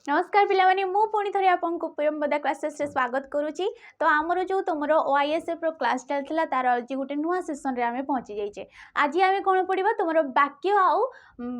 नमस्कार पिलामाने मु पुणी थरे आपको प्रियंबदा क्लासेस रे स्वागत करूची। तो आमर जो तुमर ओआईएसएफ रो क्लास चलता तार आज गोटे नुआ सेसन रे आमे पहुँची जाइए। आज आमे कौन पढ़ा तुम वाक्य आउ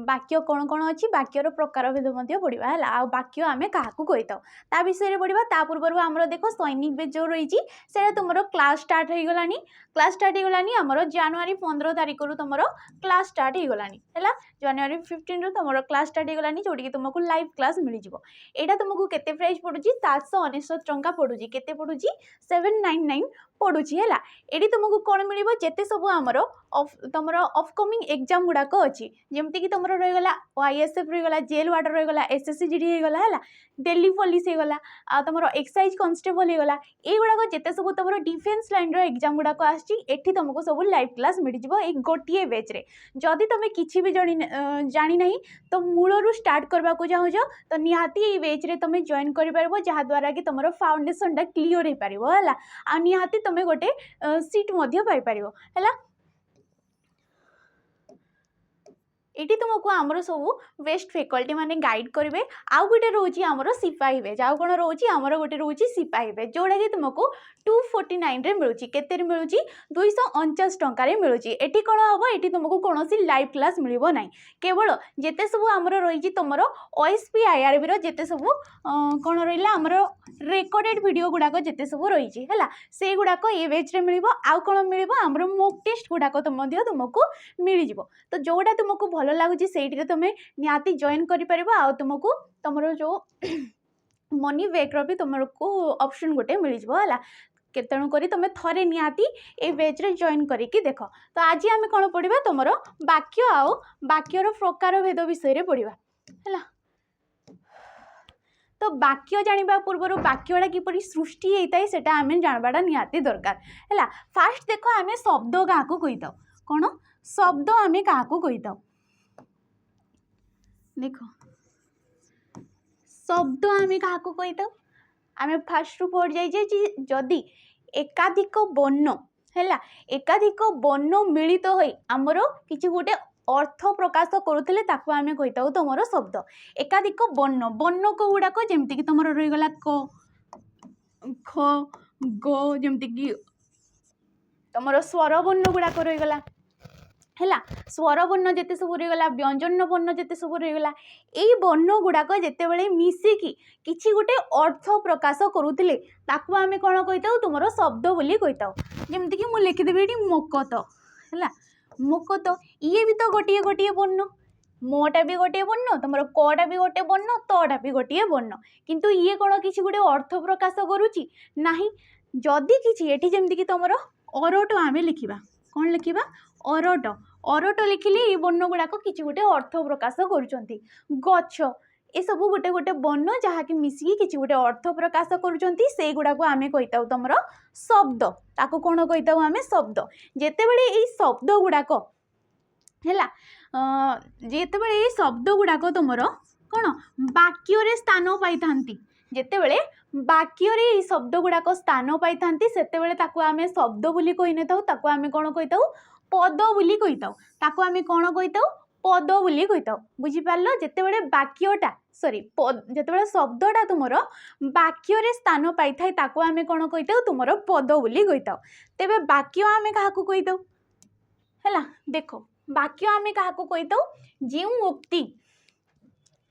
वाक्य कौन कौन अच्छी वाक्यर प्रकार भेद पढ़ा है आ वाक्य आम क्या कहीता ता विषय पढ़ा। ता पूर्व आमर देख सैनिक बेज जो रही है तुम क्लास स्टार्ट हो गलानी। क्लास स्टार्ट हो गलानी आमर जनवरी 15 तारिख रु तुम क्लास स्टार्ट हो गलानी है। जनवरी 15 रु तुम क्लास स्टार्ट हो गलानी जोटी तुमको लाइव क्लास मिल जाव। एटा तुमको केते प्राइस पड़ुची 799 टंका पड़ुची केते पड़ुची 799 पड़ुची है। एडी तुमको कौन मिल जेते सब आमर तुम अपकमिंग एग्जाम गुड़ाक अच्छी जमती कि तुम रहीगला ओआईएसएफ रहीगला जेल वार्डर रहीगला एसएससी होगला है दिल्ली पुलिस होगला आ तुम एक्साइज कांस्टेबल होगला युड़ाक जिते सब तुम डिफेन्स लाइन एग्जाम गुड़ाक आठी तुमको सब लाइव क्लास मिल जाए गोटे बेच रे। जदि तुम किसी भी जानी ना तो मूलरू स्टार्ट करने को चाहूँ तो निहाती ये बेच रे तुम जॉइन कर जहाँद्वारा कि तुम फाउंडेशन क्लीयर हो पार है आ निहाती तुम गोटे सीट पाइपर है। ये तुमको आमर सब बेस्ट फैकल्टी माने गाइड करेंगे। आउ गोटे रोचे आमर सिपाही बेच आउ कौन रोचे आमर गोटे रोचे सिपाही बेच जोड़ा कि तुमको 249 रे मिलूँ केते मिलूँ 249 टंकार मिलूँ। ये कौन हम ये तुमको कौन लाइव क्लास मिल ना केवल जिते सब आमर रही तुम ओएसपी आईआरबी जिते सब कौन रहा आमर रेकर्डेड वीडियो गुड़ाक जिते सब रही है से गुड़ाक ये बेच रे मिल आउ कौन मिल आमर मॉक टेस्ट गुड़ाक तुमको मिल जाव। तो जोड़ा तुमको भल लगुच से तुम निहाती जॉइन कर तुमको तुम जो मनी बैक री तुमको ऑप्शन गोटे मिल जाए तेणुक तुम थे निहाती ए बेच रे जॉइन करके देख। तो आज आम कौन पढ़ा तुम वाक्य आउ वाक्यर प्रकार भेद विषय पढ़ा है। तो वाक्य जाना पूर्व वाक्यटा किपरि सृष्टि होता है सेटा आम जानवाटा निहाती दरकार है। फास्ट देख आम शब्द क्या कहीता कौन शब्द आम क्या कहीता देख शब्द आम क्या कहीता आम फास्ट रु पढ़ जाइए जदि एकाधिक वर्ण है एकाधिक वर्ण मिलित हो आमर किसी गोटे अर्थ प्रकाश करुले आम कहीता तुम शब्द एकाधिक वर्ण वर्ण को गुड़ाक जमीक तुम रहीगला क ख ग जमीक तुम स्वर वर्ण गुड़ाक रहीगला है स्वर वर्ण जिते सब रहीगला व्यंजन वर्ण जिते सब रहीगला यही वर्ण गुड़ाक जिते बड़े मिसिकी किसी गोटे अर्थ प्रकाश करुले आम कौन कहीता तुम शब्द बोली कहीता। जमीक मुझे लिखिदेवी ये मकत है मकत ये भी तो गोटे गोटे वर्ण मोटा भी गोटे वर्ण तुम कटा भी गोटे वर्ण तटा भी गोटे वर्ण किंतु ये कौन किसी गोटे अर्थ प्रकाश करुच्ची ना जदि किसी ये जमीक तुम अरट आम लिखा कौन लिखा अरट अरट लिखिले ये वर्ण गुड़ाक किसी गोटे अर्थ प्रकाश करुँच गछ ये सब गोटे गोटे वर्ण जहाँकि मिसिकी किसी गोटे अर्थ प्रकाश करुँच गुड़ाक आम कहीता तुम शब्द ताको कौन कहीता आम शब्द जिते बड़े ये शब्द गुड़ाक है जिते बड़े ये शब्द गुड़ाक तुम कौन वाक्य स्थान पाई जिते बड़े वाक्य ये शब्द गुड़ाक स्थान पाई से आम शब्द बोली कही न आम कौन कहीता पद बोली कहीता आम कौन कहीता पद बोली कहीता बुझीपार जिते बड़े वाक्यटा सॉरी जिते शब्दटा तुम वाक्य स्थान पाई आम कौन कहीता तुम पद बोली कहीता। तेबे वाक्य आम क्या कहीता है देख वाक्य आम क्या कहीता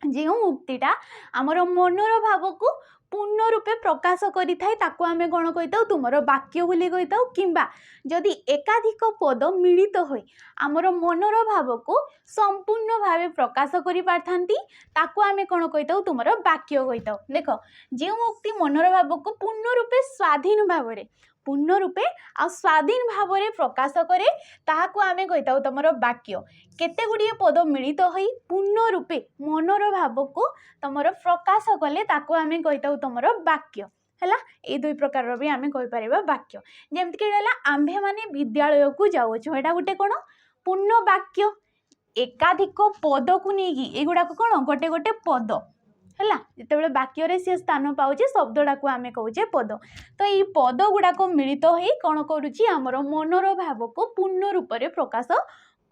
जो उक्तिटा आमर मनर भाव को पूर्ण रूपे प्रकाश करें आम कौन कहीता तुम वाक्य बोली कहीता किंबा जदि एकाधिक पद मिलित हो आमर मनर भाव को संपूर्ण भाव प्रकाश कर पारथांती आम कौन कहीता तुम वाक्य कहीता। देख जो उक्ति मनर भाव को पूर्ण रूपे स्वाधीन भाव पूर्ण रूपे आ स्वाधीन भाव में प्रकाश करे ताहाको आम कहीता तुम वाक्य केते गुड़िए पद मिलित हो पूर्ण रूपे मनर भाव को तुम प्रकाश कले ताको आम कहीता तुम वाक्य है। ये दुई प्रकार भी आम कहीपर वाक्य जमीक आंभे माने विद्यालय को जाऊँ एटा गोटे कौन पूर्ण वाक्य एकाधिक पद को लेकिन युड़ाक कौन गोटे गोटे पद है जिते बड़े वाक्य सी स्थान पाचे शब्दटा को आम कहे पद। तो ये पद गुड़ाक मिलित हो कौन करुच्ची आमर मनर भाव को पूर्ण रूप से प्रकाश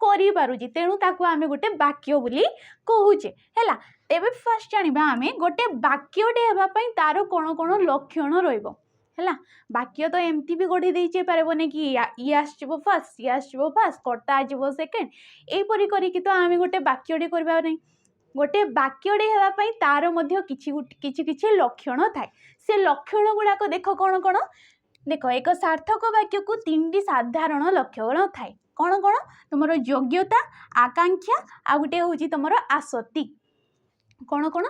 करें तेणु ताकू आम गोटे वाक्य बोली कहूचे है। तेबे फास्ट जानिबा आमे गोटे वाक्यटे हेबा पई तारो कोन कोन लक्षण रहइबो हैला। वाक्य तो एमती भी गढ़ी देइचे पारबोने कि ये आसजिबो फर्स्ट ये आसजिबो फर्स्ट कर्ता आजिबो सेकेंड एपरि करिकि तो आमे गोटे वाक्यटे करबा नै। गोटे वाक्यटे हेबा पई तारो मध्य किछि लक्षण थाए। से लक्षण गुडाक देखो कोन कोन देखो एक सार्थक वाक्य को 3टी साधारण लक्षण थाए। कोन कोन तुमरो योग्यता आकांक्षा आ गोटे होची तुमरो आसक्ति। कोन कोन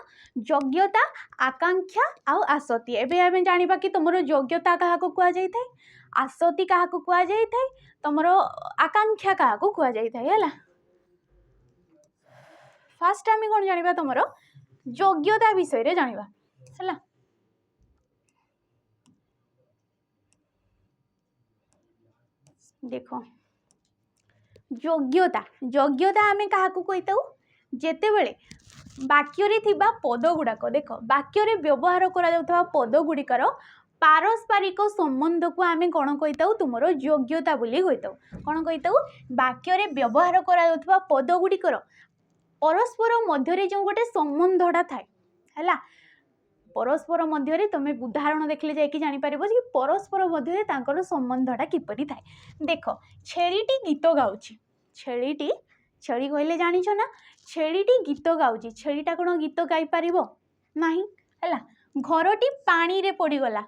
योग्यता आकांक्षा आ आसक्ति। एबे आमे जानिबा कि तुमरो योग्यता काहा को कुआ जाई थाए आसक्ति काहा को कुआ जाई थाए तुमरो आकांक्षा काहा को कुआ जाई थाए हैला। फास्ट आमे कोन जानिबा तुमरो योग्यता विषय रे जानिबा हैला। देखो योग्यता योग्यता आमे काहा को कहिताउ जेते बेले वाक्य रे थिबा पद गुडाक देख वाक्य रे व्यवहार करा जाउथबा पद गुडिकर पारस्परिक संबंध को आमे कोन कहिताउ तुमरो योग्यता बोली कहिताउ। कोन कहिताउ वाक्य रे व्यवहार करा जाउथबा पद गुडिकर परस्पर मध्य रे जो गोटे संबंधटा थाए हैला। परस्पर मध्य रे तमे उदाहरण देखले जाय कि जानि परिबो कि परस्पर मध्य रे तांकर संबंधटा किपरि थाए। देखो छेलीटी गीत गाउची छेलीटी छेली कहले जानिछ ना छेलीटी गीत गाउची छेलीटा कोन गीत गाई परिबो नाही हैला। घरटी पानी रे पड़ी गला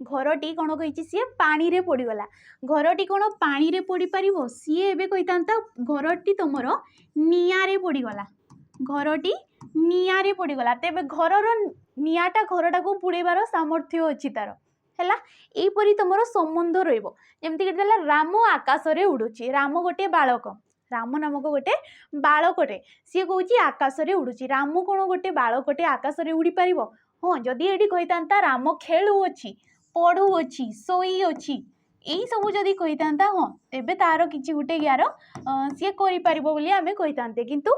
घरटी कोन कहिची सिए पानी रे पड़ी गला घरटी कोन पानी रे पड़ी परिबो सिए एबे कहितांता घरटी तमरो निया रे पड़ी गला घरटी निया रे पड़ी गला। तेबे घरर नियाटा घरटा को पुड़ेबार सामर्थ्य अछि तार हैला। एपरि तमरो संबंध रहइबो जेमति कि देला राम आकाश रे उडुची राम गोटे बालक राम नामक गोटे बालकटे सी कहूँ आकाश रे उड़ुची राम कौन गोटे बालकटे आकाश रे उड़ी पारिबो हाँ जदि एठी कहितांता राम खेलुअछि पढ़ुअछि सोई अछि एई सब जदि कहितांता हाँ तेबे तार किछि गोटे यार सी करि पारिबो बोली आमे कहितांते किंतु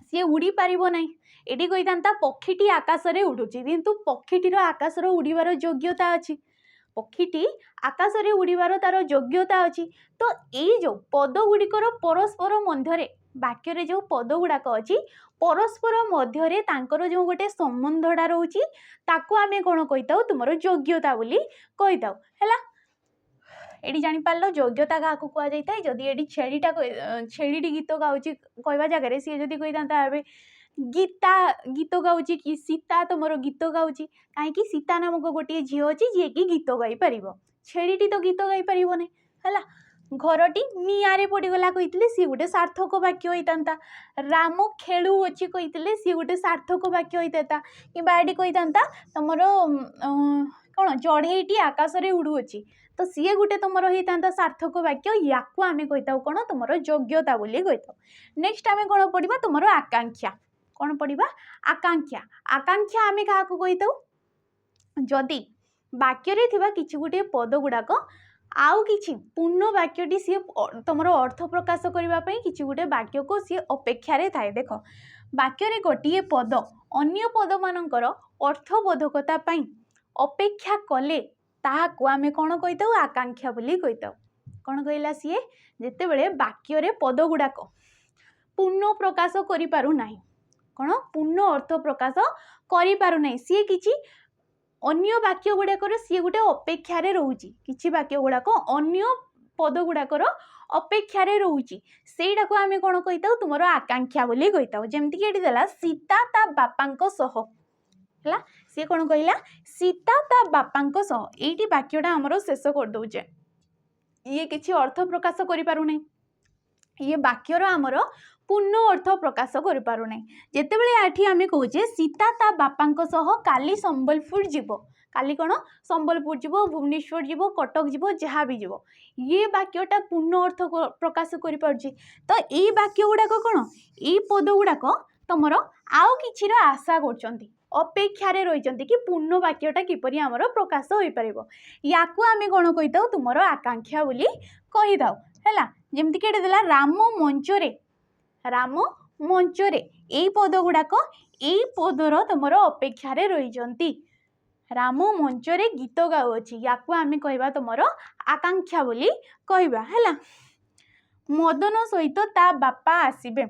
सी उड़ी पारिबो नाही। एठी कहितांता पक्षीटी आकाश रे उडुची किंतु पक्षीटीर आकाश रे उड़ीबार योग्यता अछि पक्षीटी आकाश रे उड़ीबार तार योग्यता अछि। तो एई जो पद गुडिकर परस्पर मध्य रे वाक्य रे जो पद गुडाक अछि परस्पर मध्य रे तांकर जो गोटे संबंधडा रहउची ताको आमे कोन कहिताउ तुमरो योग्यता बोली कहिताउ हैला। एडी जानि पारलो योग्यता का को कुआ जाइताय जदि एडी छेलीटी गीत गाउची कहबा जगह रे सी जदि कहितांता आबे गीता गीत गाउची कि सीता तुमरो गीत गाउची काहे कि सीता नामक गोटे झियो अछि जे कि गीत गाई परिबो छेलीटी तो गीत गाई परिबो नै हैला। घरटी नियारे पड़ी गला कहितले सी गोटे सार्थक वाक्य होइतांता राम खेलु अछि कहितले सी गोटे सार्थक वाक्य होइताता कि बाडी कहितांता तमरो कोन चढ़ेईटी आकाश रे उडु अछि तो सी गोटे तमरो होइतांता सार्थक वाक्य याकू आमे कहिताउ कोन तमरो योग्यता बोली कहिताउ। नेक्स्ट आमे कोन पडिबा तमरो आकांक्षा कोन पडिबा आकांक्षा आकांक्षा आमे काहा को कहिताउ जदि वाक्य रे थिबा किछि गोटे पद गुडाक आउ किछि पूर्ण वाक्यटी सी तमरो अर्थ प्रकाश करबा पई किछि गोटे वाक्य को सी अपेक्षा रे थाए। देखो वाक्य रे गोटिए पद अन्य पद मानकर अर्थबोधकता पई अपेक्षा कले ताहा को आमे कोन कहिताउ आकांक्षा बोली कहिताउ। कोन कहिला सी जेते बेले वाक्य रे पद गुडाक पूर्ण प्रकाश करि पारु नाही कोन पूर्ण अर्थ प्रकाश करि पारु नाही सी किछि अन्य वाक्य गुडाकर सी गोटे अपेक्षा रे रहउची किछि वाक्य गुडाक अन्य पद गुडाकर अपेक्षा रे रहउची सेइडा को आमे कोन कहिताउ तुमरो आकांक्षा बोली कहिताउ। जेमति कि एठी देला सीता ता बापांको सह हला सी कोन कहिला सीता ता बापांको सह एठी वाक्यटा हमरो शेष कर दउचे ये किछि अर्थ प्रकाश करि पारु नै ये वाक्यर हमरो पूर्ण अर्थ प्रकाश करि पारु नै। जेते बेले आठी आमे कहूचे सीता ता बापांको सह काली संबलपुर जीवो काली कोन संबलपुर जीवो भुवनेश्वर जीवो कटक जीवो जहाँ भी जीवो ये वाक्यटा पूर्ण अर्थ प्रकाश करि पारछि। तो एई वाक्य गुडाक कोन एई पद गुडाक तमरो आउ किछिर आशा करचंती अपेक्षा रे रहिचंती कि पूर्ण वाक्यटा किपरि हमरो प्रकाश होई परिबो याकू आमे कोन कहिताउ तुमरो आकांक्षा बोली कहिदाउ हैला। जेमति कि देला राम मंचरे एई पद गुडाक एई पदर तमरो अपेक्षा रे रहिचंती राम मंचरे गीत गाउछि याकू आमे कहबा तमरो आकांक्षा बोली कहबा हैला। मदन सहित ता बापा आसीबे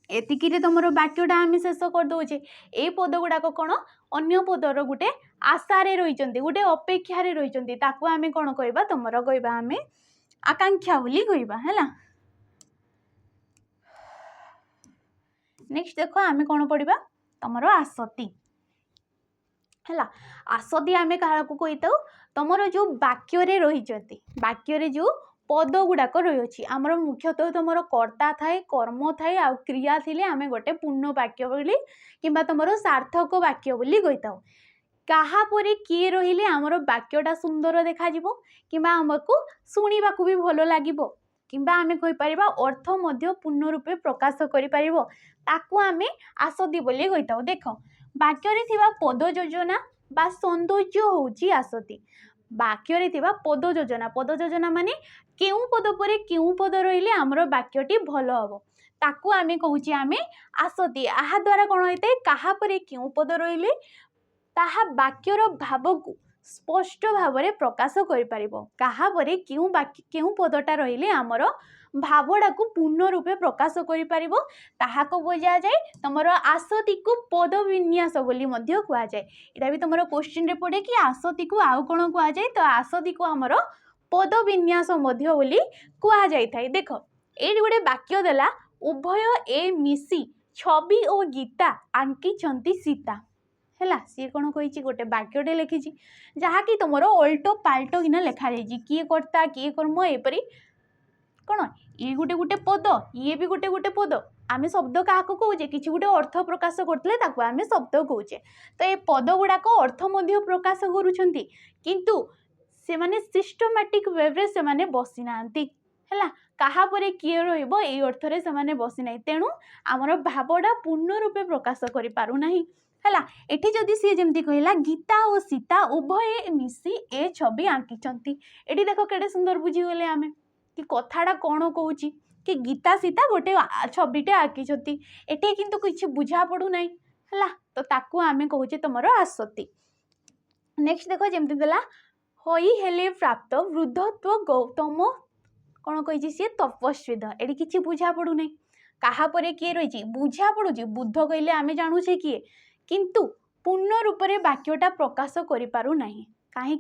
एतिकिरे तुमर वाक्यटा आम शेष कर दौचे ये पद गुड़ाक कौन अन्य पदर गोटे आशारे रही गोटे अपेक्षार रही आम कौन कहवा तुमर कहवा आम आकांक्षा बोली कहवा है। नेक्स्ट देख आम कौन पढ़ा तुमर आसती है। आसती आम क्या कही तुमर जो वाक्य रही जो पद गुड़ाक रही आमर मुख्यतः तुम कर्ता थाए कर्म थाए आ क्रिया थी आम गोटे पूर्ण वाक्य बोली कि तुम सार्थक वाक्य बोली कही था। काहापर किए रहिले आमर वाक्यटा सुंदर देखा कि आमको शुणा भी भल लगे कि आम कहीपर अर्थ पूर्ण रूपे प्रकाश करें आसती बोली कही था। देख वाक्य पद योजना बा सौंदर्य होची आसती वाक्य पद योजना माने केउ पद पर केउ पद रहिले आमर वाक्यटी भल हम ताकू आम कहूँ आम आसती या द्वारा कौन होता है काहापर केउ पद रहिले ताहा वाक्यर भाव को स्पष्ट भाव में प्रकाश कर केउ पदटा रहिले आमर भावटा को पूर्ण रूपे प्रकाश कर बुझा जाए तुम आसती को पद विन्यास बोली कह जाए। यहाँ भी तुम क्वेश्चन रे पड़े कि आसती को आउ कौन कह जाए तो आसती को आमर पद विन्यास बोली कह जाए। देख ये गोटे वाक्य देला उभय ए मिसी छवि और गीता आंकी सीता है सी कौन कही गोटे वाक्यटे लिखी जहाँकि तुम ओल्टो पाल्टो किना लिखा जाए किए कर्ता किए कर्म एपरी कौन ये गोटे गोटे पद ये भी गोटे गोटे पद आम शब्द क्या कहे कि गोटे अर्थ प्रकाश करते आम शब्द कहे तो ये पद गुड़ाक अर्थ प्रकाश करुँच से माने सिस्टमैटिक वेव्रे से माने बसी नांती है काहापर किए रही ये अर्थरे से माने बसी ना तेणु आमर भावटा पूर्ण रूपे प्रकाश करि पारु नाही है। एठी जदि सी जमती कहला गीता और सीता उभय मिसी ए छवि आंकी एठी देख केडे सुंदर बुझीगले आम कि कथाटा कौन कहूँ कि गीता सीता गोटे छविटे आंकी एटे किंतु किसी बुझा पड़ू ना है तो ताकू आम कहूँ तुमर आसती। नेक्स्ट देख जमती देला हई हेले प्राप्त वृद्धत्व गौतम कौन कही सी तपस्विद एटी किसी बुझा पड़ू ना काहापर किए रही बुझा पड़ू बुद्ध कहले आम जानूचे किए किंतु पूर्ण रूप से वाक्यटा प्रकाश करिपारु नाही कहीं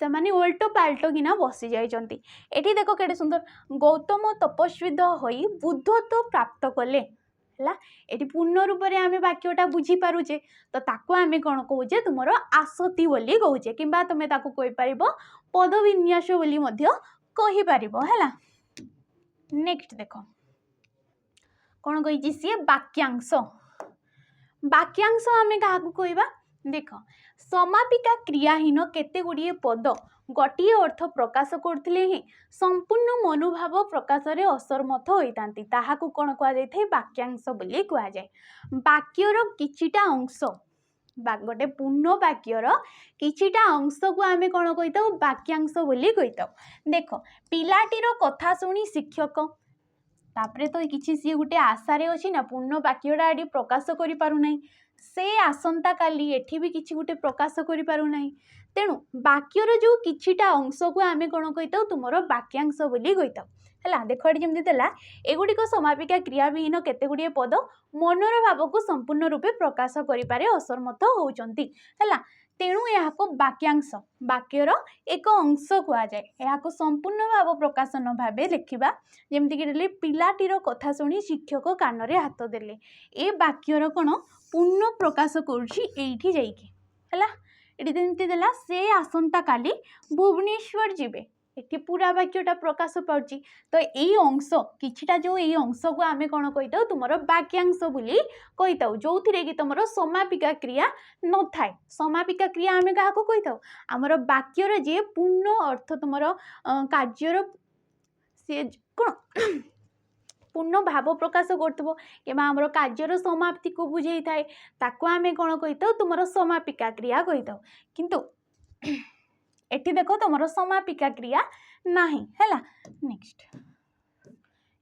से माने ओल्टो पाल्टो किना बसी जाइछंती। एठी देखो केडे सुंदर गौतम तपस्विद होई बुद्धत्व प्राप्त कले है ये पूर्ण रूप से आम वाक्यटा बुझी पारुचे तो ताको आम कौन कहे तुमर आसती बोली कहे कि तुम्हें कहीपर पद विन्यास बोली कहीपर है। नेक्स्ट देख कौन कही सी वाक्यांश वाक्यांश आम क्या कहवा देख समापिका क्रियाहीन केते गुड़िए पद गोटे अर्थ प्रकाश करथिले ही संपूर्ण मनोभाव प्रकाश रे असमर्थ होइतांती ताहाकू कोन कह जाय वाक्यांश बोली कह जाए। वाक्यर किछिटा अंश गोटे पूर्ण वाक्यर किछिटा अंश को आम कौन कही वाक्यांश बोली कही। देख पिलाटीर कथा शुणी शिक्षक तापरे तो किसी सी गोटे आशारे अच्छी ना पूर्ण वाक्यटा ये प्रकाश करि पारु नाही से आसंता काली एठी भी किसी गोटे प्रकाश करि पारु नाही तेणु वाक्यर जो किछिटा अंश को आम कौन कही तुमर वाक्यांश बोली कही है। देख ये जमी देला एगुड़िक समापिका क्रिया विहीन केते गुड़िए पद मनर भाव को संपूर्ण रूपे प्रकाश करिपारे असमर्थ होउचंती है तेणु यह वाक्यांश वाक्यर एक अंश कह जाए यह संपूर्ण भाव प्रकाशन भाव लिखा जमीक पिलाटीर कथा शुणी शिक्षक कान में हाथ देले ए वाक्यर कौन पूर्ण प्रकाश करुँची है ये देला से आसंता काली भुवनेश्वर जीवे ये पूरा वाक्यटा प्रकाश पाउची तो यही अंश किछिटा जो यही अंश को आम कौन कही तुमर वाक्यांश बोली कही जो थी कि तुम समापिका क्रिया न थाए समापिका क्रिया आम क्या कही आमर वाक्यर जे पूर्ण अर्थ तुम कार्यर सी कौन पूर्ण भाव प्रकाश करथबो कि आमर कार्यर समाप्ति को बुझे थाए ताको आम कौन कही तुम समापिका क्रिया कही किंतु एठी देखो तुम समापिका क्रिया नाही है। नेक्स्ट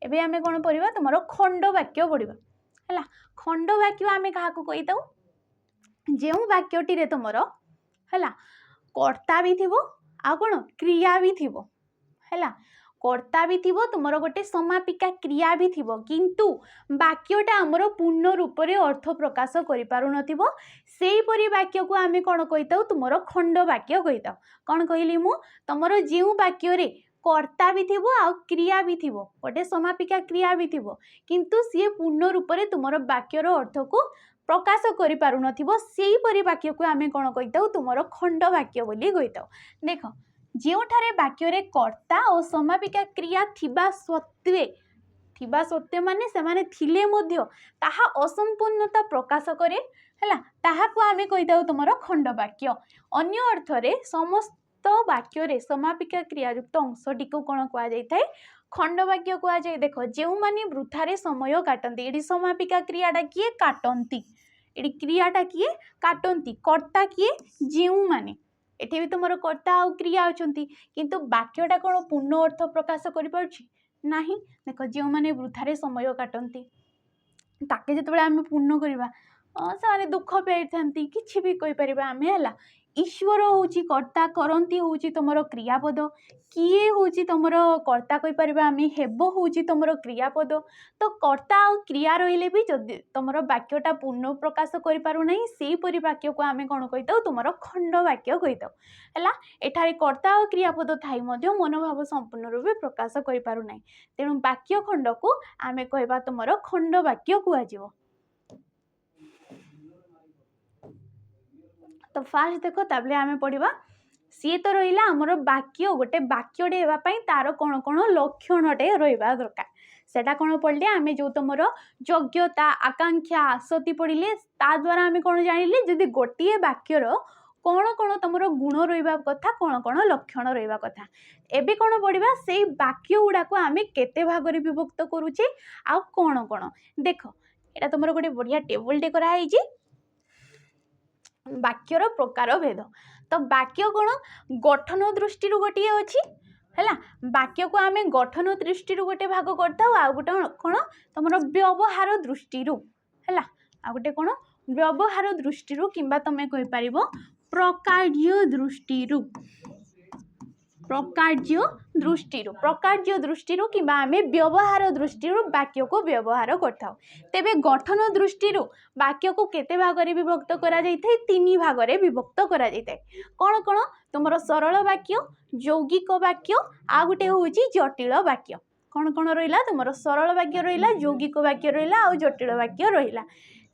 एबे आमे कौन पढ़ा तुम खंड वाक्य पढ़ा है खंड वाक्य आम क्या कही जो वाक्यटी रे तुमर है कर्ता भी थी आ कौन क्रिया भी थी है कर्ता भी थिबो तुमरो गोटे समापिका क्रिया भी थिबो किंतु वाक्यटा आमर पूर्ण रूप से अर्थ प्रकाश करि पारु नथिबो सेही परि वाक्य को आमे कोन कहिताउ तुमरो खंड वाक्य कहिताउ कोन कहली मु तुमरो जेउ वाक्य रे कर्ता भी थिबो आ क्रिया भी थिबो गोटे समापिका क्रिया भी थिबो किंतु सी पूर्ण रूप से तुमरो वाक्यर अर्थ को प्रकाश करि पारु नथिबो सेही परि वाक्य को आमे कोन कहिताउ तुमरो खंड वाक्य बोली कहिताउ देखो जेउठारे वाक्य रे कर्ता और समापिका क्रिया थिबा सत्वे माने से माने थिले मध्य ताहा असंपूर्णता प्रकाश करे हला ताहा को आमे कहिताउ तुमरो खंड वाक्य अन्य अर्थ रे समस्त वाक्य रे समापिका क्रिया युक्त अंशटी को कोन कुआ जाय थाए खंड वाक्य कुआ जाय देखो जेउ माने वृथारे समय काटंती एडी समापिका क्रियाटा किए काटंती एडी क्रियाटा किए काटंती कर्ता किए जेउ माने एठी भी तुमरो कर्ता आ क्रिया अछंती किंतु वाक्यटा कोन पूर्ण अर्थ प्रकाश करि पाउछि नाही देखो जेउ माने वृथारे समय काटंती ताके जेतबेले आमे पूर्ण करिबा सारे दुख पाइथांती किछि भी कहि परिबा आमे हला ईश्वर होउची कर्ता करंती होउची तुमरो क्रियापद किए होउची तुमरो कर्ता कहि परिबा आमे हेबो होउची तुमरो क्रियापद तो कर्ता आ क्रिया रहिले भी जदि तुमरो वाक्यटा पूर्ण प्रकाश करि पारु नै सेही परि वाक्य को आमे कोन कहिताउ तुमरो खंड वाक्य कहिताउ हला एठारे कर्ता आ क्रियापद थाई मध्य मनोभाव संपूर्ण रूपे प्रकाश करि पारु नै तेनु वाक्य खंड को आमे कहबा तुमरो खंड वाक्य कुआ जिवो तो फास्ट देखो ताबले आमे पढ़िबा सी तो रहिला हमर वाक्य गोटे वाक्यटे हेबा पई तार कोन कोन लक्षणटे रहिबा दरकार सेटा कोन पढ़ले आमे जो तुमर योग्यता आकांक्षा आसति पढ़िले ता द्वारा आमे कोन जानिले जदि गोटिए वाक्यर कोन कोन तुमर गुण रहिबा कथा कोन कोन लक्षण रहिबा कथा एबे कोन पढ़िबा सेही वाक्य गुडा को आमे केते भाग रे विभक्त करूचे आ कोन कोन देखो एटा तुमर गोटे बढ़िया टेबल टे करा आइजी वाक्यर प्रकार भेद तो वाक्य कोण गठन दृष्टि गोटे अच्छी है वाक्य को आम गठन दृष्टि गोटे भाग करता आ गोटे कौन तुम व्यवहार दृष्टि है आ गोटे कौन व्यवहार दृष्टि किंबा तुम कहीपर प्रकार्य दृष्टि किंबा आमे व्यवहार दृष्टि वाक्य को व्यवहार करथाउ तेबे गठन दृष्टि वाक्य को केते भाग रे विभक्त करा जायथाय तीन भाग रे विभक्त करा जायथाय कोन कोन तुमरो सरल वाक्य यौगिक वाक्य आ गुटे होउची जटिल वाक्य कोन कोन रहिला तुमरो सरल वाक्य रहिला यौगिक वाक्य रहिला आ जटिल वाक्य रहिला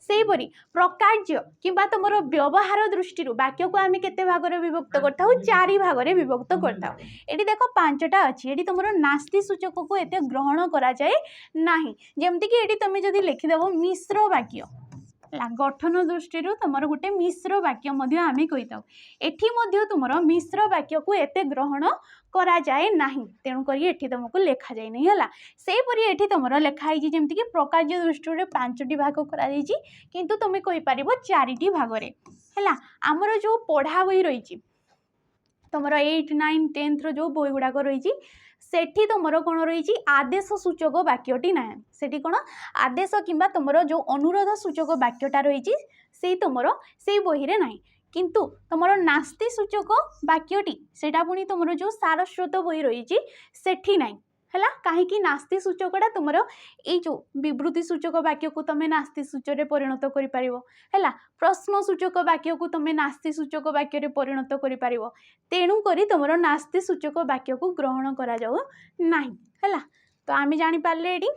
सेहीपरि प्रकार्य किंबा तुमर व्यवहार दृष्टि वाक्य को आम केते भाग रे विभक्त करथाउ चारि भाग रे विभक्त करथाउ एटी देखो पांचटा अछि एटी तुमर नास्ति सूचक को एते ग्रहण करा जाय नाही जेमति कि एटी तुम जदि लिखि देबो मिश्र वाक्य गठन दृष्टि तुमर गोटे मिश्र वाक्य मध्य आमे कहिताउ एठी मध्य तुमर मिश्र वाक्य को एते ग्रहण करा जाए नाही तेणु करी एठी तुमको लेखा जाय नहीं हला सेही परि एठी तुमर लेखा आइजी जेमति कि प्रकार्य दृष्टि रे पांचटी भाग करा जायची किंतु तुमे कहि परिबो चारिटी भाग रे हला हमर जो पढ़ा बही रहिची तुमर 8, 9, 10 रो जो बही गुडा को रहिची सेठी तुमर कोन रहिची आदेश सूचक वाक्यटी ना सेठी कोन आदेश किंबा तुमर जो अनुरोध सूचक वाक्यटा रहिची सेही तुमर सेही बही रे नाही किंतु तुमर नास्ति सूचक वाक्यटी सेटा पुनी तुमर जो सारस्वत बही रहिची सेठी नाही हला काहे कि नास्ति सूचकटा तुमर ए जो विवृत्ति सूचक वाक्य को तमे नास्ति सूचक रे परिणत करि पारिबो हला प्रश्न सूचक वाक्य को तमे नास्ति सूचक वाक्य रे परिणत करि पारिबो तेणु करी तुमर नास्ति सूचक वाक्य को ग्रहण करा जाऊ नाही हला तो आमे जानि पारले एडी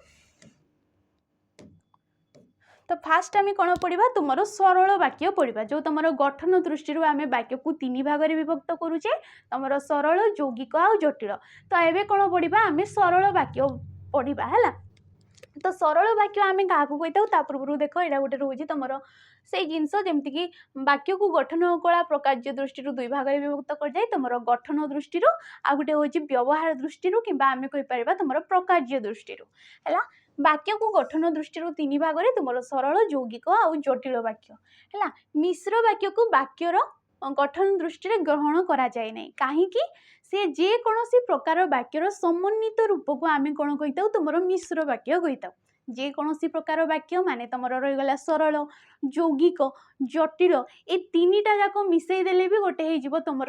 तो फास्ट आम कौन पढ़ा तुम सरल वाक्य पढ़ा जो तुम गठन दृष्टि आम वाक्य को तीन भाग में विभक्त करुचे तुम सरल यौगिक आ जटिल तो एवं कौन पढ़ा आम सरल वाक्य पढ़ा है तो सरल वाक्य आम क्या कही पूर्व देख यहाँ गोटे रोचे तुम से जिनस जमीक वाक्य को गठन कला प्रकार्य दृष्टि दुई भाग में विभक्त कर जाए तुम गठन दृष्टि आ गोटे हूँ व्यवहार दृष्टि कि आम कहीपर तुम प्रकार्य दृष्टि है वाक्य को गठन दृष्टि तीन भाग में तुम सरल यौगिक आ जटिल वाक्य है मिश्र वाक्य को वाक्यर गठन दृष्टि ग्रहण करा जाए नहीं कहीं से जेकोसी प्रकार वाक्यर समन्वित रूप को आम कौन कही तुम मिश्र वाक्य कही जेकोसी प्रकार वाक्य माने तुम रहीगला सरल यौगिक जटिल ए तीन टा जाक मिसई देले भी गोटे हो तुम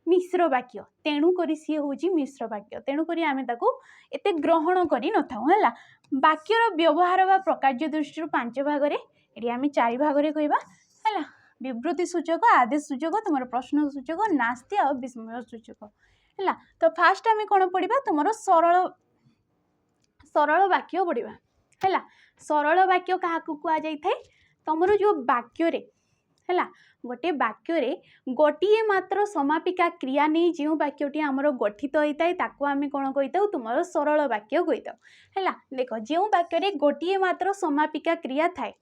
मिश्र वाक्य तेणुक सी हूँ मिश्र वाक्य तेणुक आम एते ग्रहण कर है वाक्यर व्यवहार व प्रकार्य दृष्टि 5 भाग ये आम 4 भाग कहवा है विवृत्ति सूचक आदेश सूचक तुम प्रश्न सूचक नास्ती आ विस्मय सूचक है तो फास्ट आम कौन पढ़ा तुम सरल सरल वाक्य पढ़ा है सरल वाक्य क्या कह जाए तुम जो वाक्य है गोटे वाक्य गोटे मात्र समापिका क्रिया नहीं जो वाक्यटी आमर गठित होता है आम कौन कही तुम सरल वाक्य कही है देख जो वाक्य गोटे मात्र समापिका क्रिया थाए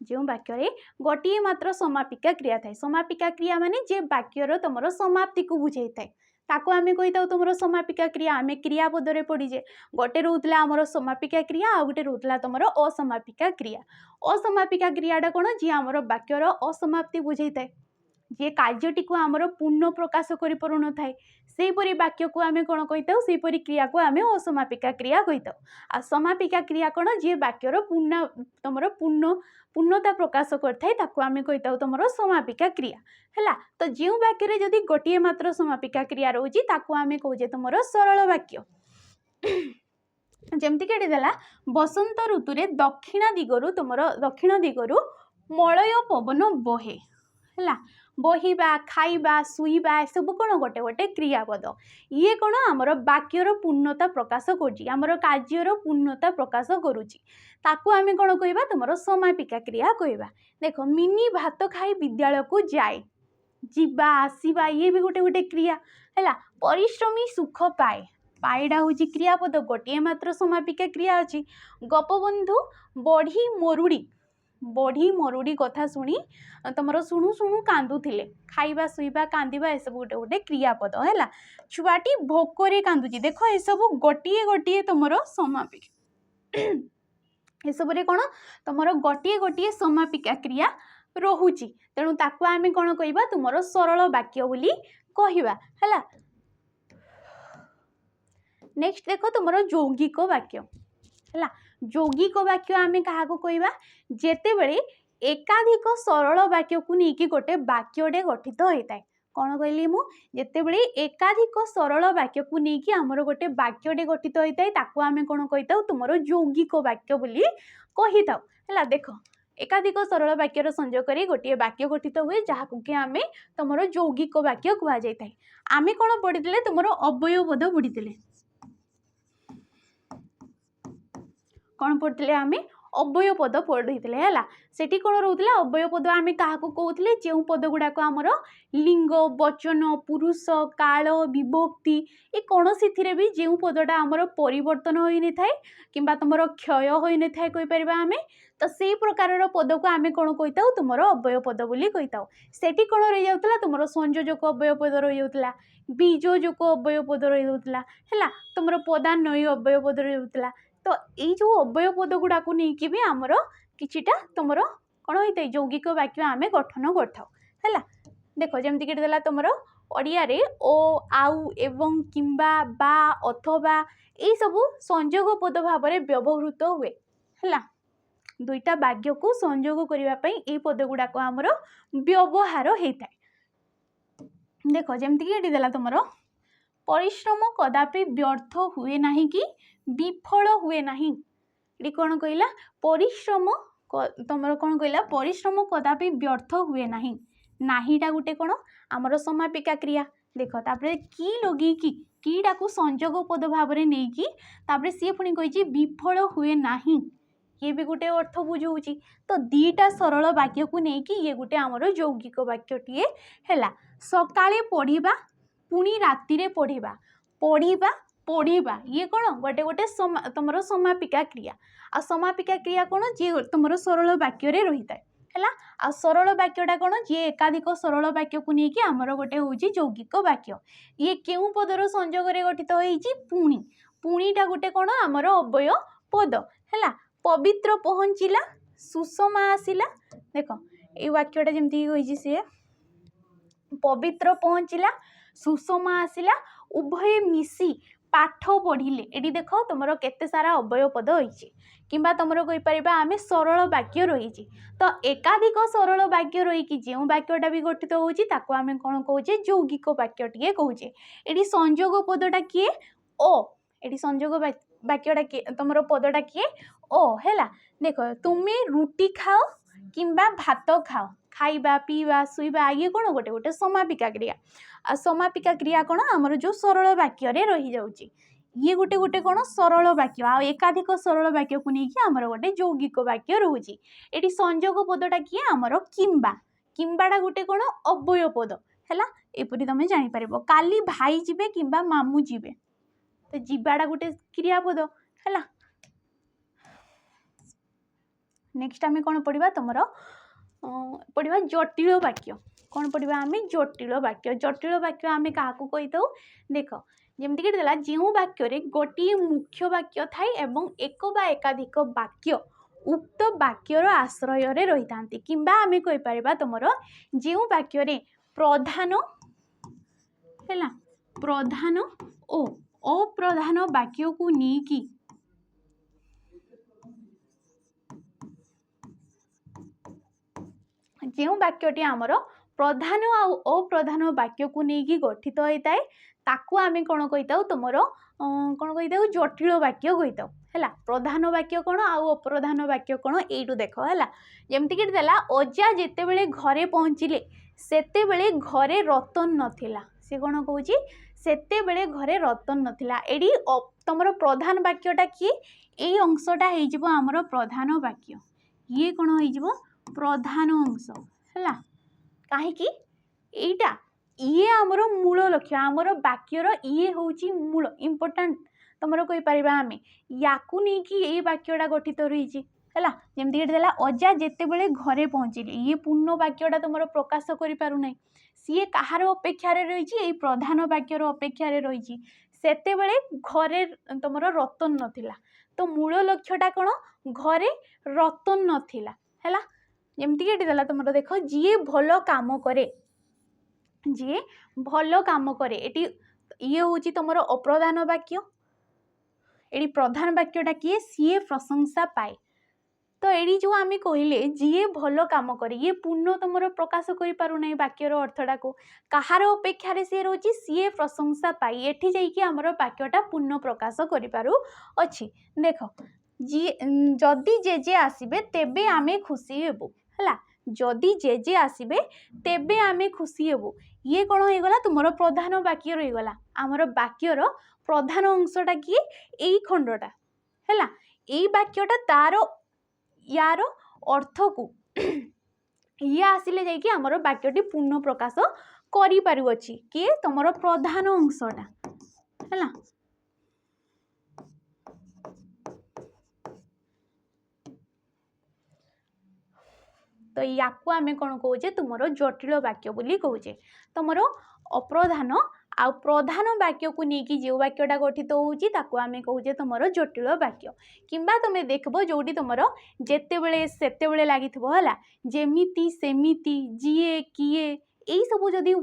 जो वाक्य गोटे मात्र समापिका क्रिया थाए समापिका क्रिया माने जे वाक्यर तुम समाप्ति को बुझे थाए ताको आम कही तुम समापिका क्रिया आम क्रियापदरे पढ़ीजे गोटे रोला आमर समापिका क्रिया आ गोटे रोला तुम असमापिका क्रिया असमापिका क्रियाटा कौन जी आमर वाक्यर असमाप्ति बुझे थाए जे कार्यटी को आमर पूर्ण प्रकाश कर पार न थाए सेपरी वाक्य को आम कौन कही सेपरी क्रिया को आम असमापिका क्रिया कही आ समापिका क्रिया कौन जी वाक्यर पूर्ण तुम पूर्णता प्रकाश करता है आम कही तुम समापिका क्रिया है तो जो वाक्य जदि गोटे मात्र समापिका क्रिया रोचे आम कहे तुम सरल वाक्य जमती देला बसंत ऋतु दक्षिण दिगरु तुम दक्षिण दिगरु मलय पवन बहे है बहिबा खाइबा शुइबा सब कौन गोटे गोटे क्रियापद ये कौन आमर वाक्यर पूर्णता प्रकाश कर कार्यर पूर्णता प्रकाश करुच्ची ताकू आम कौन कहवा तुम समापिका क्रिया कहवा देख मिनी भात खाई विद्यालय को जाए जीवा आसवा ये भी गोटे गोटे क्रिया है परिश्रमी सुख पाए पाएटा हूँ क्रियापद गोटे मात्र समापिका क्रिया अच्छी गोपबंधु बढ़ी मरुड़ी कथा शुणी तुम शुणु शुणु कांदुले खाइबा शुइबा कांदिबा ए सब गोटे गोटे क्रियापद है छुआटी भोकरे कांदुची देख ये सब गोटे गोटे तुम समापिका ये सब कौन तुम गोटे गोटे समापिका क्रिया रोची तेणु ताकू आम कौन कहवा तुम सरल वाक्य बोली कहवा है नेक्स्ट देख तुम यौगिक वाक्य है यौगिक वाक्य आम क्या कहवा जेते बेले एकाधिक सरल वाक्य को लेकिन गोटे वाक्यटे गठित होता है कौन कहली मुझे बड़े एकाधिक सरल वाक्य को लेकिन आमर गोटे वाक्यटे गठित होता है आम कौन कही तुम यौगिक वाक्य बोली कही था है देख एकाधिक सरल वाक्यर संयोग कर गोटे वाक्य गठित हुए जहाँ कि आम तुम यौगिक वाक्य कह जाए आम कौन पढ़ी तुम अव्ययपद पढ़ी कौन पढ़ते आम अव्ययपद पढ़ी है सेठी कौन रोला अव्ययपद आम क्या कहते जो पद गुड़ाक आमर लिंग वचन पुरुष काल विभक्ति ये कौन सी भी जो पदटा आमर परिवर्तन हो न था कि तुम क्षय हो न था कहीपर आम तो से प्रकार पद को आम कौन कही तुम अव्ययपद बोली कही सेठी कौन रही जाता तुम संयोजक अव्ययपद रही जाता बीजोजक अव्ययपद रही जाता है तुम पदान्वयी अव्ययपद रही जाता तो ये जो अव्ययपद गुड़ा को लेकिन भी आमर किछिटा तुम कौन होता है यौगिक वाक्य आम गठन कर देख जमीक देला तुम ओडिया रे ओ आउ एवं किंबा बा अथवा ये सब संयोग पद भाव में व्यवहृत हुए है दुईटा वाक्य को संयोग करने ये पद गुड़ाक आमर व्यवहार होता है देख जमीक देला तुम परिश्रम कदापि व्यर्थ हुए ना कि विफल हुए ना ये कौन कहला परिश्रम तुम कौन कहला परिश्रम कदापि व्यर्थ हुए ना नाहीटा गोटे कौन आमर समापिका क्रिया देख तापर कि लगे कीटा को संयोग पद भाव में नहीं कि सी पुणी कही विफल हुए ना ये भी गोटे अर्थ बुझाऊँ तो दीटा सरल वाक्य को लेकिन ये गोटे आमर यौगिक वाक्यटीए है सकाळे पढ़िबा पुणी राति पढ़िबा पढ़िबा पढ़िबा ये कौन गोटे गोटे तुम समापिका क्रिया आ समापिका क्रिया कौन जी तुम सरल वाक्य रही है आ सरल वाक्यटा कौन जी एकाधिक सरल वाक्य को लेकिन आमर गोटे हूँ यौगिक वाक्य ये क्यों पदर संयोग गठित होती पुणी पुणीटा गोटे कौन आमर अव्यय पद है पवित्र पहुँचला सुषमा आसला देख ये वाक्यटा जमती कही सी पवित्र पहुँचला सुषमा आसला उभय मिसी पाठ पढ़िले एटी देख तुम केते सारा अव्यय पद होइछि किंबा तुमर कहि परिबा आमे सरल वाक्य रही तो एकाधिक सरल वाक्य रही जो वाक्यटा भी गठित होउछि ताको आमे कोन कहूचे यौगिक वाक्य टिए कहूचे एटी संयोग पदटा किए ओ एटी संयोग वाक्यटा किए तुमर पदटा किए ओ हैला देख तुमे रुटी खाओ किंबा भात खाओ खाइबा पीवा सुइबा ये कौन गोटे गोटे समापिका क्रिया आ समापिका क्रिया कौन आमर जो सरल वाक्य रे रही जाउची ये गोटे गोटे कौन सरल वाक्य आ एकाधिक सरल वाक्य को लेकिन आमर गोटे यौगिक वाक्य रोची एटी संयोग पदटा किए आमर किंबा किंबाटा गोटे कौन अव्यय पद हैला एपरि तमे जानि परिबो काली भाई जिबे किंबा मामू जिबे तो जिबाटा गोटे क्रियापद हैला नेक्स्ट आमे कौन पढ़िबा तुमरो पढ़िबा जटिल वाक्य कौन पढ़िबा आमे जटिल वाक्य आमे काहाकू कहितौ देख जेमति कि देला जेउ वाक्य रे गोटी मुख्य वाक्य थाई एवं एक बा एकाधिक वाक्य उक्त वाक्यर आश्रय रे रहितांती किंबा आमे कहि परिबा तुमरो जेउ वाक्य रे प्रधान हैला प्रधान ओ अप्रधान वाक्य को नीकी जो वाक्यटी आमर प्रधान आउ अप्रधान वाक्य को लेकिन गठित होता है ताकू आमे कौन कहीता तुमर कौन कहीता जटिल वाक्य कहीता है प्रधान वाक्य कौन आउ अप्रधान वाक्य कौन यू देख है जमती देला अजा जिते बड़े घरे पहुँचले सेते बेले घरे रतन नथिला से कौन कहूँ सेते बेले घरे रतन नथिला एडी तुमर प्रधान वाक्यटा किए यही अंशटा हो आमर प्रधान वाक्य ये कौन हो प्रधान अंश है कहीं एटा ये आमर मूल लक्ष्य आमर वाक्यर ये हूँ मूल इम्पोर्टाट तुम कही पार आम या नहीं वाक्यटा गठित रही है जमती देला अजा जिते बड़े घरे पहुँचले ये पूर्ण वाक्यटा तुम प्रकाश करें सी कहार अपेक्षा रही यही प्रधान वाक्यर अपेक्षा रही सेते बेले घरे तुम रतन नथिला तो मूल लक्ष्यटा कौन घरे रतन नथिला है जमती देला तुम देख जी भल काम करे जी भल काम करे एटी ये हूँ तुम अप्रधान वाक्य एटी प्रधान वाक्यटा किए सी प्रशंसा पाए तो एडी जो आम कहले जी भल काम करे ये पूर्ण तुम प्रकाश कर पारना वाक्यर अर्थटा को कहार अपेक्षा सी रोचे सी प्रशंसा पाई एठी जाइए आमर वाक्यटा पूर्ण प्रकाश करि देख जी जदि जेजे आसबे तेबे आमे खुशी हेबु है जदि जेजे आसबे तेबे आमे खुशी हेबु ये कौन हो गला तुमर प्रधान वाक्य रहीगला आमर वाक्यर प्रधान अंशटा किए यही खंडटा है यही वाक्यटा तार यार अर्थ को ये आसिले जाइए आमर वाक्यटी पूर्ण प्रकाश करि पारुअछि किए तुमर प्रधान अंशटा है तो या आम कौन कहे तुमर जटिल वाक्य बोली कहे तुमर अप्रधान आ प्रधान वाक्य को लेकिन जो वाक्यटा गठित होउची ताको आमे कहूचे तुमर जटिल वाक्य किंबा तुम देखबो जोडी तुमर जेते बेले सेते बेले लागिथबो हला जेमिति सेमिति जीए किए यही सब जदि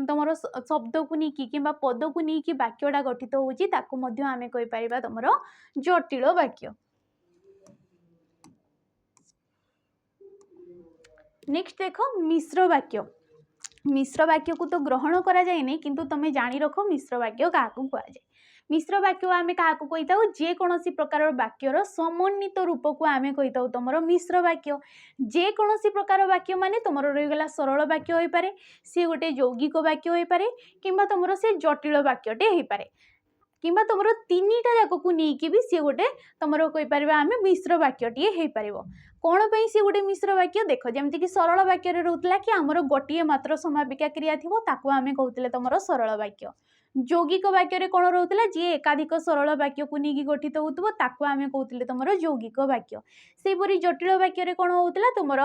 तुमर शब्द को लेकिन किंबा पद को लेकिन वाक्यटा गठित होउची ताको मध्य आमे कहि परिबा तुमर जटिल वाक्य। नेक्स्ट देखो मिश्र वाक्य मिश्र वाक्य को तो ग्रहण करा जाए नहीं किंतु तुम्हें जानी रखो मिश्र वाक्य क्या कहुए मिश्र वाक्य आम क्या कही था जेकोसी प्रकार वाक्यर समन्वित रूप को आम कही था तुम मिश्र वाक्य जेकोसी प्रकार वाक्य माने तुम रहीगला सरल वाक्य हो पारे सी गोटे यौगिक वाक्य हो पारे किंबा तुम से जटिल वाक्यटे हो पारे किंबा तुम तीनिटा जाक को लेकिन भी सी गोटे तुम कही पार आम मिश्र वाक्यटे हो पार कौन पे सी गोटे मिश्र वाक्य देख जमती कि सरल वाक्य रोला कि आमर गोटे मात्र समापिका क्रिया थी ताको आम कहते तुम सरल वाक्य यौगिक वाक्य कौन रोला जी एकाधिक सरल वाक्य को लेकिन गठित होता ताको आम कहते तुम यौगिक वाक्य सेपरी जटिल वाक्य कौन होता तुम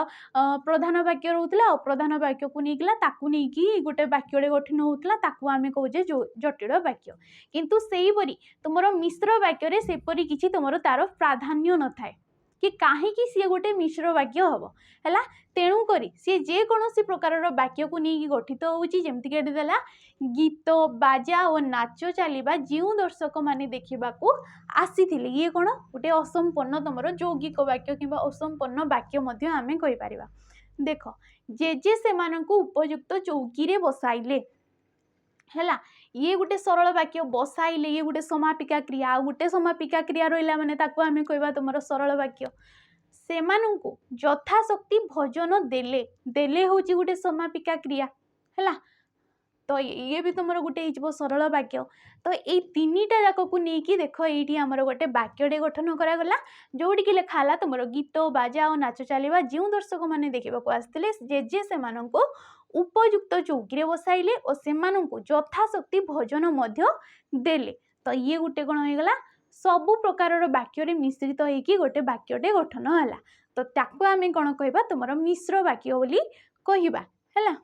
प्रधान वाक्य रोला अप्रधान वाक्य को लेकिन गोटे वाक्य गठन होता ताको आम कहे जटिल वाक्य किंतु सेहीपरि तुम मिश्र वाक्य सेपरी किसी तुम तार प्राधान्य न थाए कि कहीं सी गोटे मिश्र वाक्य हम है तेणुक सी जेकोसी प्रकार वाक्य को नहीं गठित होमती देला गीत बाजा और नाच चलवा जो दर्शक मैंने देखा आसी ये कौन गोटे असंपन्न तुम यौगिक वाक्य कि असंपन्न वाक्य आम कहीपर। देख जे से उपयुक्त चौकी रे बसाइले है ये गोटे सरल वाक्य बसाइले ये गोटे समापिका क्रिया आ गोटे समापिका क्रिया रहा माने ताको आमे कहबा तुमर सरल वाक्य से यथाशक्ति भोजन देले देले होची गोटे समापिका क्रिया है तो ये भी तुम गोटे सरल वाक्य। तो ये तीनटा जाक को लेकिन देख ये आमर गोटे वाक्यटे गठन करागला जोटिक लिखाला तुम गीत बाजा और नाच चलवा जो दर्शक मैंने देखा आसते जे से उपयुक्त चौकी बसाइले और से यथाशक्ति भोजन देले। तो ये गोटे कौन होगा सबु प्रकार वाक्य मिश्रित होगी गोटे वाक्यटे गठन है। तो ताको आमे कौन कहबा तुमर मिश्र वाक्य बोली कहबा है।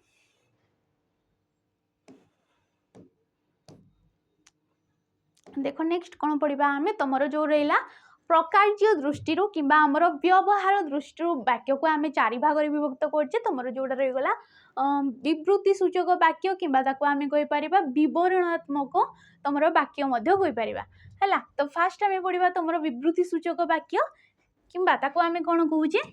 देख नेक्स्ट कौन पढ़ा आम तुम जो रहा प्रकार्य दृष्टि कि व्यवहार दृष्टि वाक्य को आम चारि भाग विभक्त करछे तुम जोटा रहीगला विवृत्ति सूचक वाक्य कि आम कहीपर विवरणात्मक तुम वाक्य कहीपर है। तो फास्ट आम पढ़ा तुम विवृत्ति सूचक वाक्य कि आम कौन कहे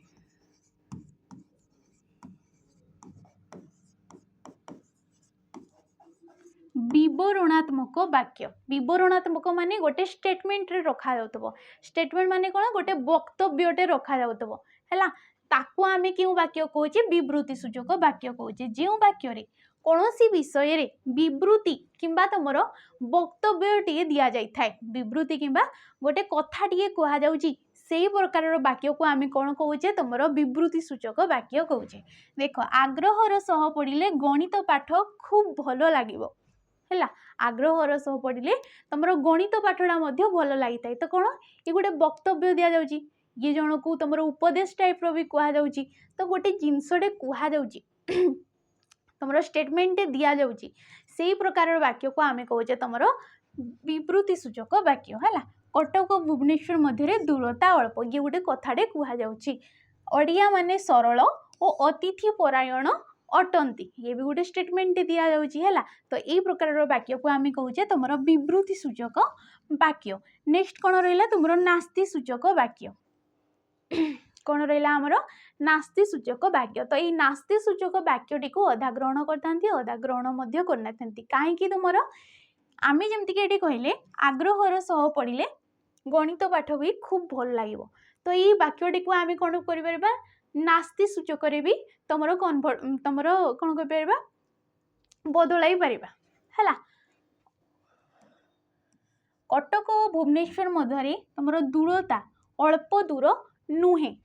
विवरणात्मक वाक्य। विवरणात्मक माने गोटे स्टेटमेंट रे रखा जाउतबो स्टेटमेंट माने कोन गोटे वक्तव्यटे रखा जाउतबो हैला ताको आमे क्यों वाक्य कहूचे विवृत्ति सूचक वाक्य कहूचे जो वाक्य रे कौनसी विषय रे विवृत्ति किंबा तुमर वक्तव्यटे दिया जाय थाए विवृत्ति किंबा गोटे कथाटिए कहा जाउची से प्रकार वाक्य को आम कौन कहे तुम विवृत्ति सूचक वाक्य कहे। देख आग्रहर सह पढ़िले गणित पाठ खूब भल लगे है आग्रहर सह पढ़िले तुम गणित पाठटा भल लगी तो कौन ये गोटे वक्तव्य दि जाऊँगी ये जन को तुम उपदेश टाइप भी कहुच्छी तो गोटे जिनसटे कहुच्छी तुम स्टेटमेंट दि जाऊँगी से प्रकार वाक्य को आम कहे तुम विवृत्ति सूचक वाक्य है। कटक भुवनेश्वर मध्य दूरता अल्प ये गोटे कथाटे कहुच्छी ओडिया माने सरल और अतिथि परायण अटंती ये भी गोटे स्टेटमेंट दि जाऊँगी है। तो यही प्रकार वाक्य को आम कहे तुम विवृत्ति सूचक वाक्य। नेक्स्ट कौन रहा तुम नास्ति सूचक वाक्य कौन रहा आमर नास्ति सूचक वाक्य। तो ये नास्ति सूचक वाक्यटी को अधा ग्रहण करता अधा ग्रहण करना कहीं तुम आम जमीक ये कहले आग्रहर सह पढ़िले गणित पाठ भी खूब भल लगे तो ये वाक्यटी को आम कौन कर नास्ति सूचक भी तुम तुम कौन कर बदल पार है। कटक और भुवनेश्वर मध्य तुम दूरता अल्प दूर नुहे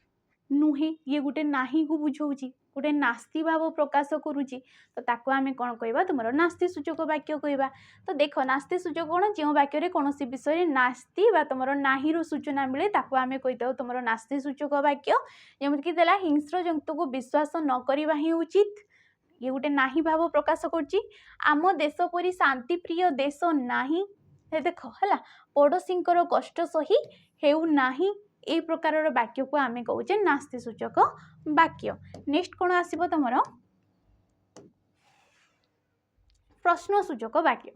नुहे ये गोटे नाही को बुझाऊँगी गोटे नास्ति भाव प्रकाश करुच्ची तो ताको आम कौन कहवा तुम नास्ति सूचक वाक्य कहवा। तो देख नास्ति सूचक कौन जो वाक्य कौन विषय नास्ति तुम नाहीर सूचना मिले ताको आम कही तुम नास्ति सूचक वाक्य जमीक देला हिंस्र जंतु को विश्वास न करवा ही उचित ये गोटे नाही भाव प्रकाश करुच्ची आम देश परी शांतिप्रिय देश नाही देख है पड़ोशी कष्ट सही हेउ नाही ए प्रकार वाक्य को आम कहे नास्ति सूचक वाक्य। नेक्स्ट कौन आसो तुम प्रश्न सूचक वाक्य।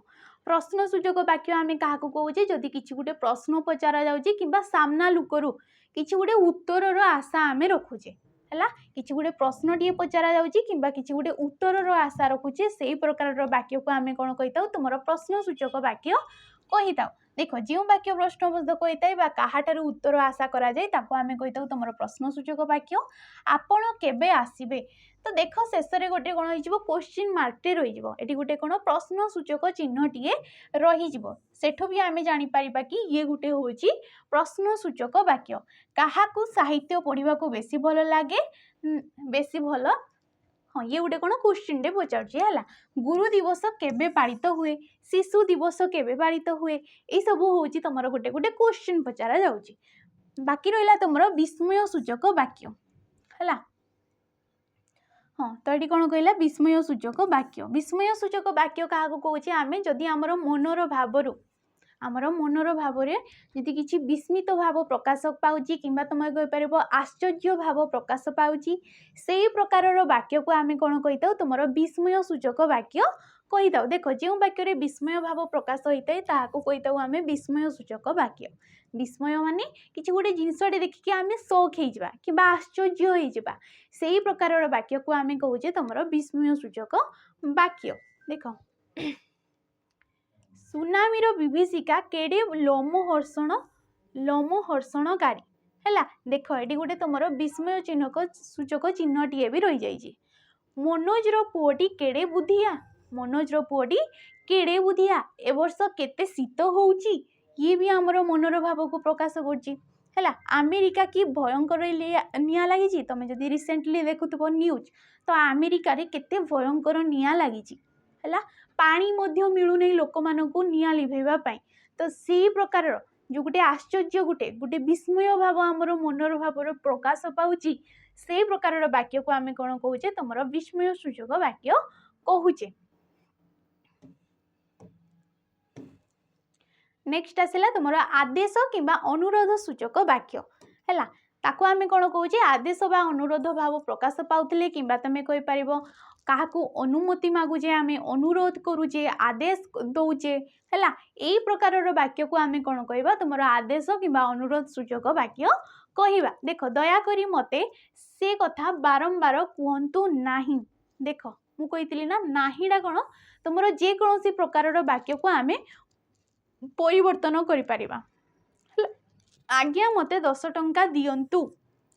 प्रश्न सूचक वाक्य आम क्या कहे जदि किसी गोटे प्रश्न पचारा जाउची किंबा सामना लुकरु किसी गोटे उत्तर आशा आम रखुचे है किसी गोटे प्रश्नटे पचारा जाउची किंबा किसी गोटे उत्तर आशा रखुचे से प्रकार वाक्य को आम कौन कही तुम प्रश्न सूचक वाक्य कही था। देख जो वाक्य प्रश्नबोध कही था कहाटर उत्तर आशा करा जाए ताको आम कही था तुम प्रश्न सूचक वाक्य। आपण केबे आसीबे तो देख शेष में गोटे कौन हो क्वेश्चन मार्कटे रही गोटे कौन प्रश्न सूचक चिन्हटीए रही सेठू भी आम जापर कि ये गोटे हूँ प्रश्न सूचक वाक्य। क्या साहित्य पढ़ा को बेसी भल लगे बेसी भल हाँ ये गोटे कौन क्वेश्चन टे पचारुची है। गुरु दिवस केबे पालित हुए शिशु दिवस केबे पालित हुए ये सब हूँ तुम गोटे गोटे क्वेश्चन पचारा जाऊँगी। बाकी रहा तुम विस्मय सूचक वाक्य है। हाँ तो ये कौन कहला विस्मय सूचक वाक्य। विस्मय सूचक वाक्य क्या कहे आम जदि आमर मनर भावरु आमर मनर भाव जदि किसी विस्मित भाव प्रकाश पाउची किंबा तुम कहीपर आश्चर्य भाव प्रकाश पाउची से प्रकार वाक्य को आम कौन कही था तुम विस्मय सूचक वाक्य कही था। देख जो वाक्य विस्मय भाव प्रकाश होता है ताकू कही था आम विस्मय सूचक वाक्य। विस्मय माने किसी गोटे जिनसटे देखिकी आम शॉक होइजिबा किंबा आश्चर्य होइजिबा सेही प्रकार वाक्य को आम कहूचे तुम विस्मय सूचक वाक्य। देख सुनामीर विभीषिका केड़े लोमहर्षणकारी है। देख ये गोटे तुम विस्मय चिन्हक सूचक चिन्हटीए भी रही जाइए। मनोजर पुओटी केड़े बुद्धिया मनोजर पुओटी केड़े बुद्धिया ए वर्ष केते शीत होउची ये भी आमर मनर भाव को प्रकाश कर अमेरिका की भयंकर निया लगी तुम जदि रिसेंटली देखुव न्यूज तो अमेरिका रे केते भयंकर निया लगी है पानी मिलूना लोक मानू निया लिभेवाई। तो से प्रकार जो गोटे आश्चर्य गोटे गोटे विस्मय भाव आमर मनर भाव प्रकाश पाउची से प्रकार वाक्य को आम कौन कहे तुम विस्मय सूचक वाक्य कहूचे। नेक्स्ट आसला तुम आदेश किंबा अनुरोध सूचक वाक्य है ताको आम कौन कहे आदेश बा अनुरोध भाव प्रकाश पाउले किंबा तुम कही पार क्या अनुमति मागुचे आम अनुरोध करुचे आदेश दौचे है यही प्रकार वाक्य को आम कौन कह तुम आदेश किंबा अनुरोध सूचक वाक्य कहवा। देख दयाकोरी मते से कथा बारंबार कहतु नाही। देख मुझे ना नाहीटा कौन तुम जेकोसी प्रकार वाक्य को आम परिवर्तन करिपरिबा। आज्ञा मते 10 टंका दियंतु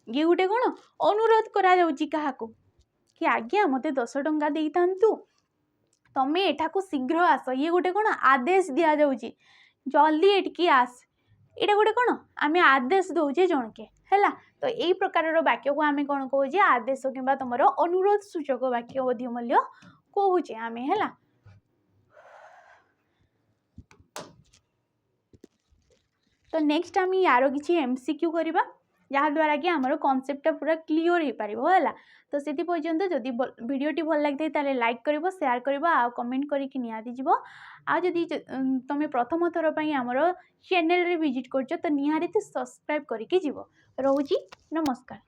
ये गोटे कौन अनुरोध करा जाउची काहाको कि आज्ञा मते 10 टंका देई थांतु तमे एठाको शीघ्र आस ये गोटे कौन आदेश दिया जाउची जल्दी एटकी आस एटा गोटे कौन आम आदेश दौचे जनके है। तो यही प्रकार वाक्य को आम कौन कहे आदेश किंबा तुम अनुरोध सूचक वाक्य मूल्य कहूचे आम है। तो नेक्स्ट आम यार किसी एमसीक्यू करवा जहाँद्वारा कि आमर कॉन्सेप्ट पूरा क्लीयर हो पार है। तो से पर्यंत जदि वीडियोटी भल लगी ताले लाइक कर शेयर कर आ कमेंट करके निहाती जीव आदि तुम प्रथम थर पर आमर चैनल रे विजिट कर तो निहाती सब्सक्राइब करके जीव। रोची नमस्कार।